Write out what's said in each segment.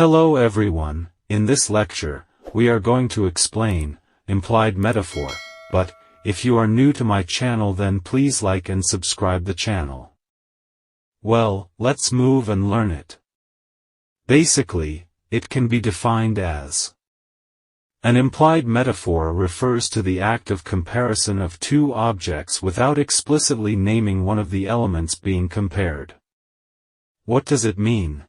Hello everyone, in this lecture, we are going to explain implied metaphor, but if you are new to my channel then please like and subscribe the channel. Well, let's move and learn it. Basically, it can be defined as an implied metaphor refers to the act of comparison of two objects without explicitly naming one of the elements being compared. What does it mean?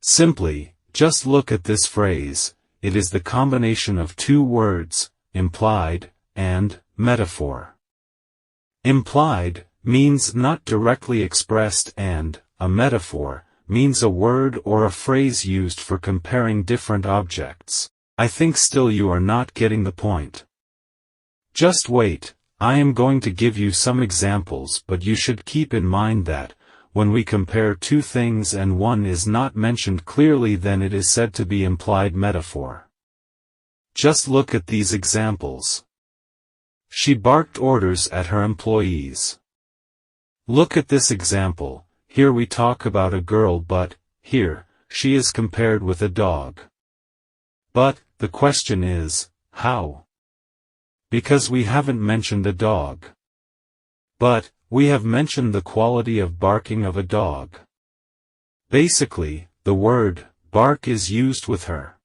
Simply, just look at this phrase. It is the combination of two words, implied, and metaphor. Implied means not directly expressed and a metaphor means a word or a phrase used for comparing different objects. I think still you are not getting the point. Just wait, I am going to give you some examples, but you should keep in mind that when we compare two things and one is not mentioned clearly, then it is said to be implied metaphor. Just look at these examples. She barked orders at her employees. Look at this example. Here we talk about a girl, but here, she is compared with a dog. But, the question is, how? Because we haven't mentioned a dog. But, we have mentioned the quality of barking of a dog. Basically, the word bark is used with her.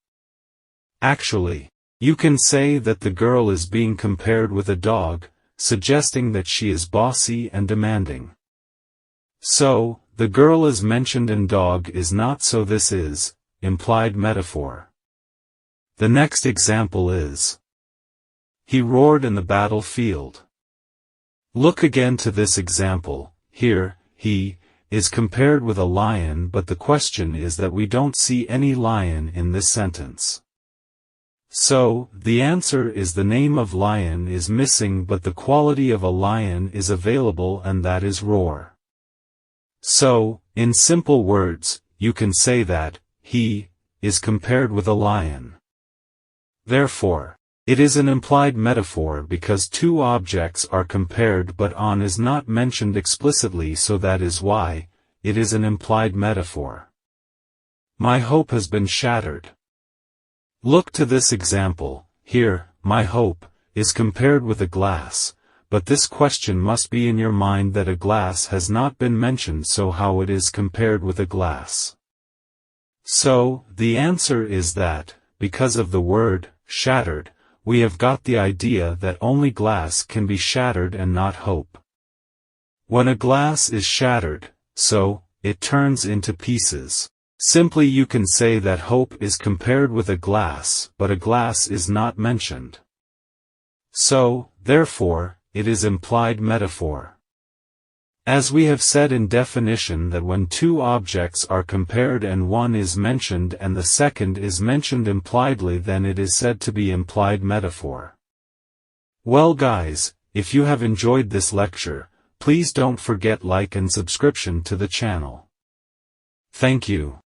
Actually, you can say that the girl is being compared with a dog, suggesting that she is bossy and demanding. So, the girl is mentioned and dog is not, so this is implied metaphor. The next example is he roared in the battlefield. Look again to this example. Here, he is compared with a lion, but the question is that we don't see any lion in this sentence. So, the answer is the name of lion is missing, but the quality of a lion is available, and that is roar. So, in simple words, you can say that he is compared with a lion. Therefore, it is an implied metaphor because two objects are compared but on is not mentioned explicitly, so that is why it is an implied metaphor. My hope has been shattered. Look to this example. Here, my hope is compared with a glass, but this question must be in your mind that a glass has not been mentioned, so how it is compared with a glass? So, the answer is that, because of the word shattered, we have got the idea that only glass can be shattered and not hope. When a glass is shattered, so, it turns into pieces. Simply you can say that hope is compared with a glass, but a glass is not mentioned. So, therefore, it is implied metaphor. As we have said in definition that when two objects are compared and one is mentioned and the second is mentioned impliedly, then it is said to be implied metaphor. Well guys, if you have enjoyed this lecture, please don't forget like and subscription to the channel. Thank you.